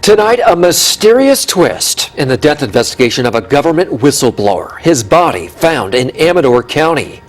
Tonight, a mysterious twist in the death investigation of a government whistleblower. His body found in Amador County.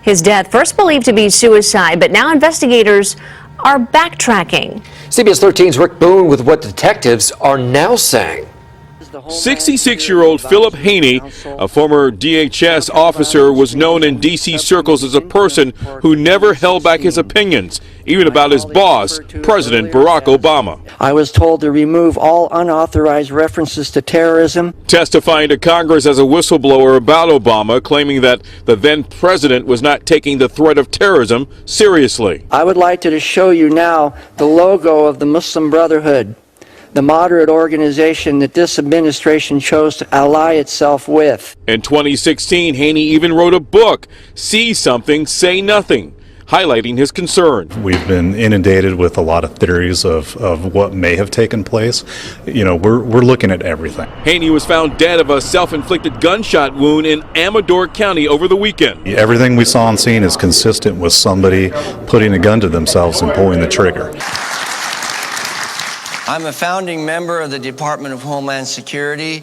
His death, first believed to be suicide, but now investigators are backtracking. CBS 13's Rick Boone with what detectives are now saying. 66-year-old Phil Haney, a former DHS officer, was known in D.C. circles as a person who never held back his opinions, even about his boss, President Barack Obama. I was told to remove all unauthorized references to terrorism. Testifying to Congress as a whistleblower about Obama, claiming that the then president was not taking the threat of terrorism seriously. I would like to show you now the logo of the Muslim Brotherhood, the moderate organization that this administration chose to ally itself with. In 2016, Haney even wrote a book, See Something, Say Nothing, highlighting his concern. We've been inundated with a lot of theories of what may have taken place. You know, we're looking at everything. Haney was found dead of a self-inflicted gunshot wound in Amador County over the weekend. Everything we saw on scene is consistent with somebody putting a gun to themselves and pulling the trigger. I'm a founding member of the Department of Homeland Security.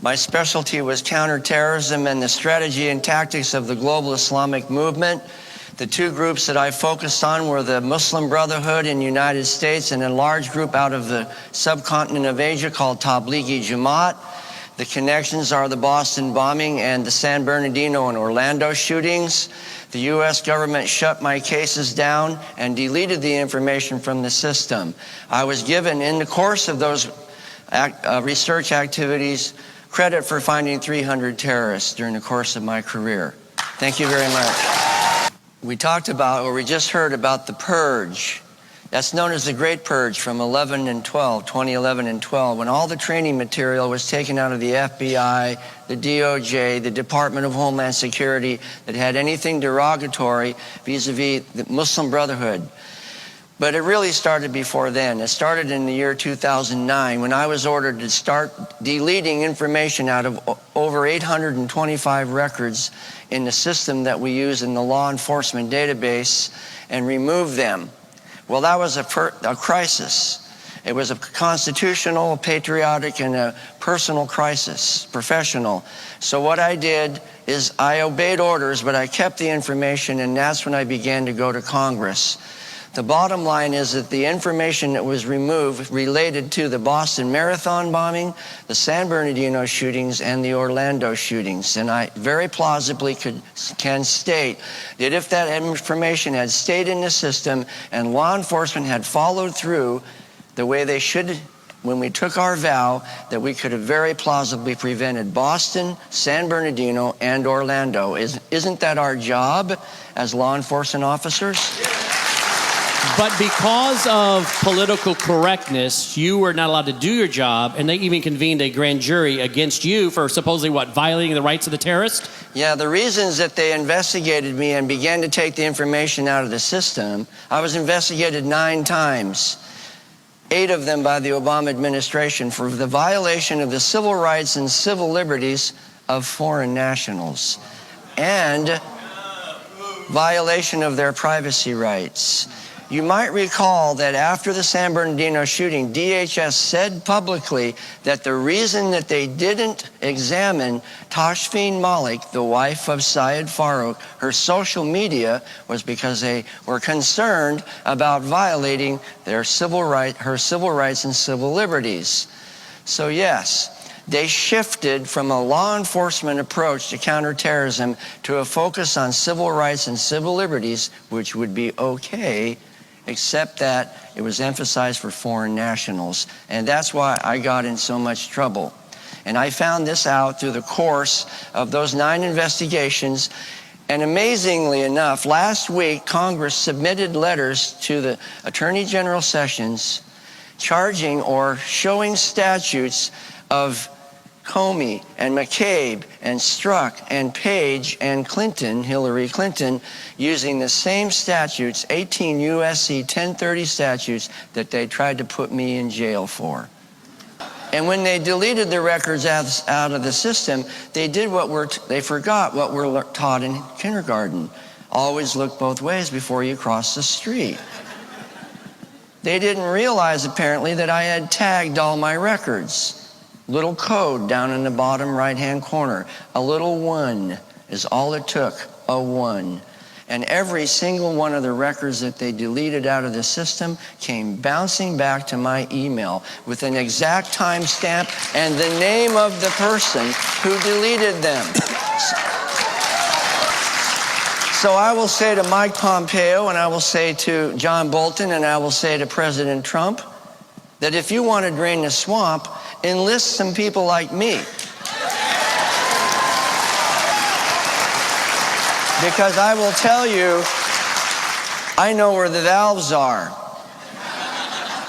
My specialty was counterterrorism and the strategy and tactics of the global Islamic movement. The two groups that I focused on were the Muslim Brotherhood in the United States and a large group out of the subcontinent of Asia called Tablighi Jamaat. The connections are the Boston bombing and the San Bernardino and Orlando shootings. The U.S. government shut my cases down and deleted the information from the system. I was given, in the course of those research activities, credit for finding 300 terrorists during the course of my career. Thank you very much. We talked about, or we just heard about the purge. That's known as the Great Purge from 2011 and 12, when all the training material was taken out of the FBI, the DOJ, the Department of Homeland Security that had anything derogatory vis-a-vis the Muslim Brotherhood. But it really started before then. It started in the year 2009 when I was ordered to start deleting information out of over 825 records in the system that we use in the law enforcement database and remove them. Well, that was a crisis. It was a constitutional, patriotic, and a personal crisis, professional. So what I did is I obeyed orders, but I kept the information, and that's when I began to go to Congress. The bottom line is that the information that was removed related to the Boston Marathon bombing, the San Bernardino shootings, and the Orlando shootings. And I very plausibly can state that if that information had stayed in the system and law enforcement had followed through the way they should when we took our vow, that we could have very plausibly prevented Boston, San Bernardino, and Orlando. Isn't that our job as law enforcement officers? But because of political correctness, you were not allowed to do your job, and they even convened a grand jury against you for supposedly, violating the rights of the terrorist? Yeah, the reasons that they investigated me and began to take the information out of the system, I was investigated 9 times, 8 of them by the Obama administration for the violation of the civil rights and civil liberties of foreign nationals and violation of their privacy rights. You might recall that after the San Bernardino shooting, DHS said publicly that the reason that they didn't examine Tashfeen Malik, the wife of Syed Farouk, her social media was because they were concerned about violating her civil rights and civil liberties. So yes, they shifted from a law enforcement approach to counterterrorism to a focus on civil rights and civil liberties, which would be okay, except that it was emphasized for foreign nationals. And that's why I got in so much trouble. And I found this out through the course of those 9 investigations. And amazingly enough, last week, Congress submitted letters to the Attorney General Sessions charging or showing statutes of Comey and McCabe and Strzok and Page and Clinton, Hillary Clinton, using the same statutes, 18 U.S.C. 1030 statutes that they tried to put me in jail for. And when they deleted the records out of the system, they forgot what we're taught in kindergarten. Always look both ways before you cross the street. They didn't realize, apparently, that I had tagged all my records. Little code down in the bottom right-hand corner. A little 1 is all it took, a 1. And every single one of the records that they deleted out of the system came bouncing back to my email with an exact timestamp and the name of the person who deleted them. So I will say to Mike Pompeo, and I will say to John Bolton, and I will say to President Trump, that if you want to drain the swamp, enlist some people like me. Because I will tell you, I know where the valves are.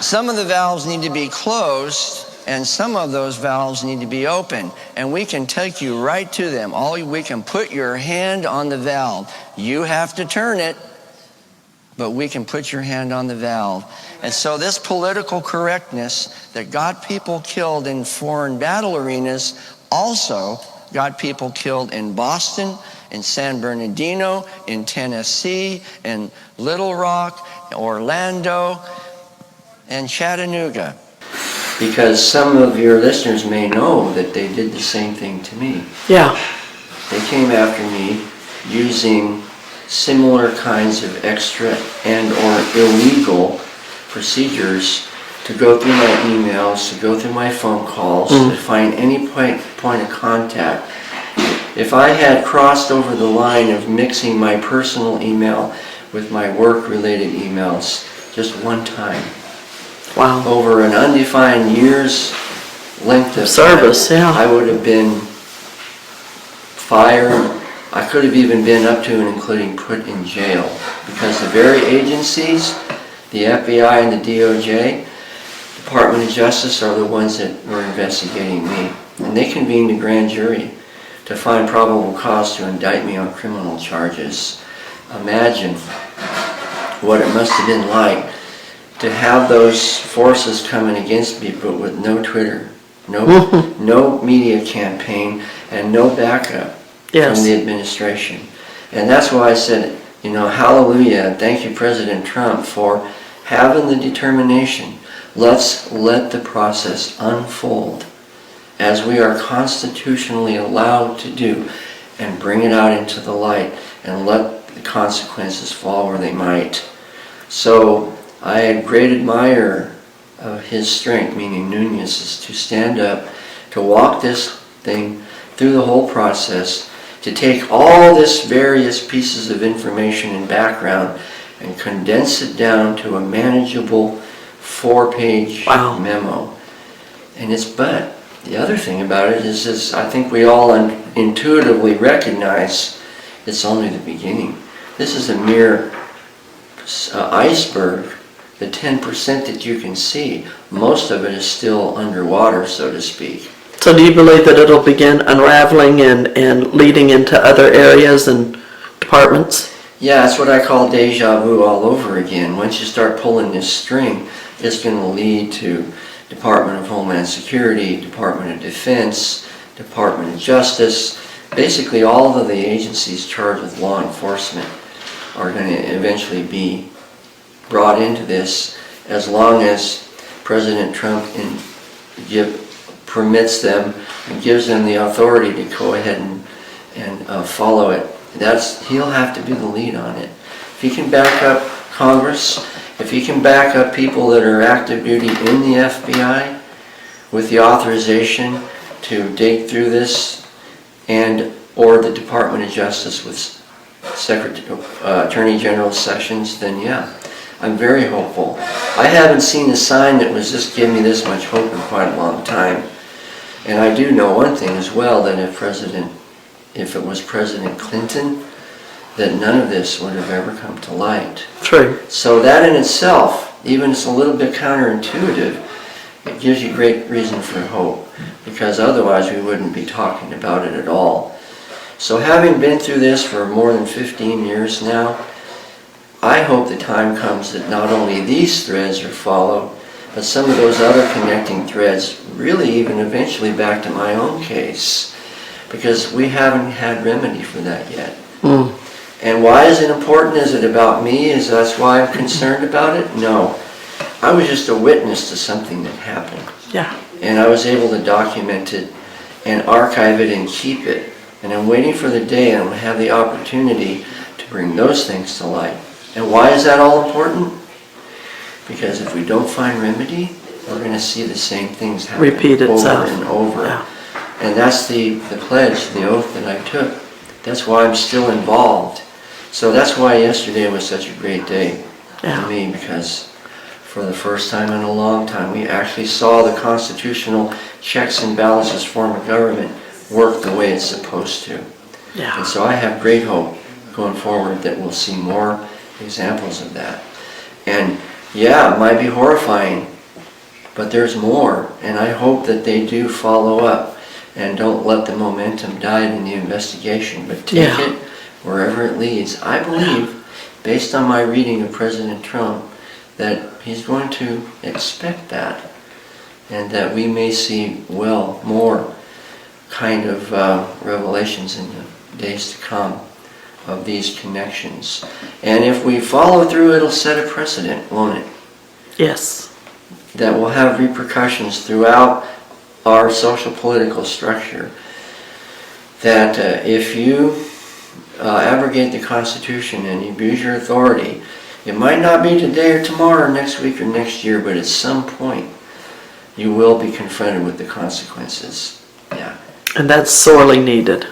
Some of the valves need to be closed, and some of those valves need to be open. And we can take you right to them. We can put your hand on the valve. You have to turn it, but we can put your hand on the valve. And so this political correctness that got people killed in foreign battle arenas also got people killed in Boston, in San Bernardino, in Tennessee, in Little Rock, Orlando, and Chattanooga. Because some of your listeners may know that they did the same thing to me. Yeah. They came after me using similar kinds of extra and or illegal procedures to go through my emails, to go through my phone calls, to find any point of contact. If I had crossed over the line of mixing my personal email with my work-related emails just one time, Wow. over an undefined year's length of Service, time, yeah. I would have been fired. I could have even been up to and including put in jail, because the very agencies, the FBI and the DOJ, Department of Justice, are the ones that were investigating me. And they convened a grand jury to find probable cause to indict me on criminal charges. Imagine what it must have been like to have those forces coming against me, but with no Twitter, no media campaign, and no backup from the administration. And that's why I said, you know, hallelujah, and thank you, President Trump, for having the determination. Let's let the process unfold as we are constitutionally allowed to do, and bring it out into the light and let the consequences fall where they might. So I am a great admirer of his strength, meaning Nunez's, to stand up, to walk this thing through the whole process, to take all this various pieces of information and background and condense it down to a manageable 4-page memo. And the other thing about it is I think we all intuitively recognize it's only the beginning. This is a mere iceberg, the 10% that you can see. Most of it is still underwater, so to speak. So do you believe that it'll begin unraveling and leading into other areas and departments? Yeah, that's what I call deja vu all over again. Once you start pulling this string, it's going to lead to Department of Homeland Security, Department of Defense, Department of Justice. Basically, all of the agencies charged with law enforcement are going to eventually be brought into this, as long as President Trump permits them and gives them the authority to go ahead and follow it. He'll have to be the lead on it. If he can back up Congress, if he can back up people that are active duty in the FBI with the authorization to dig through this, and or the Department of Justice with Attorney General Sessions, then yeah, I'm very hopeful. I haven't seen a sign that was just giving me this much hope in quite a long time. And I do know one thing as well, that if it was President Clinton, that none of this would have ever come to light. True. So that in itself, even it's a little bit counterintuitive, it gives you great reason for hope, because otherwise we wouldn't be talking about it at all. So having been through this for more than 15 years now, I hope the time comes that not only these threads are followed, but some of those other connecting threads, really even eventually back to my own case, because we haven't had remedy for that yet. And why is it important? Is it about me? That's why I'm concerned about it? No. I was just a witness to something that happened. Yeah. And I was able to document it and archive it and keep it. And I'm waiting for the day I'm going to have the opportunity to bring those things to light. And why is that all important? Because if we don't find remedy, we're going to see the same things happen Repeat itself. over and over. Yeah. And that's the pledge, the oath that I took. That's why I'm still involved. So that's why yesterday was such a great day for me, because for the first time in a long time, we actually saw the constitutional checks and balances form of government work the way it's supposed to. Yeah. And so I have great hope going forward that we'll see more examples of that. And yeah, it might be horrifying, but there's more. And I hope that they do follow up and don't let the momentum die in the investigation, but take it wherever it leads. I believe, based on my reading of President Trump, that he's going to expect that, and that we may see, well, more kind of revelations in the days to come of these connections. And if we follow through, it'll set a precedent, won't it? Yes. That will have repercussions throughout our social political structure. That if you abrogate the Constitution and you abuse your authority, it might not be today or tomorrow or next week or next year, but at some point you will be confronted with the consequences. Yeah. And that's sorely needed.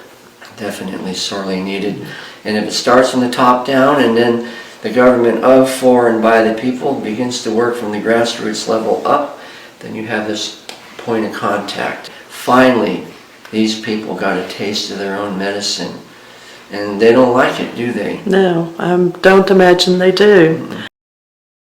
Definitely sorely needed. And if it starts from the top down and then the government of, for, and by the people begins to work from the grassroots level up, then you have this point of contact. Finally, these people got a taste of their own medicine. And they don't like it, do they? No, I don't imagine they do.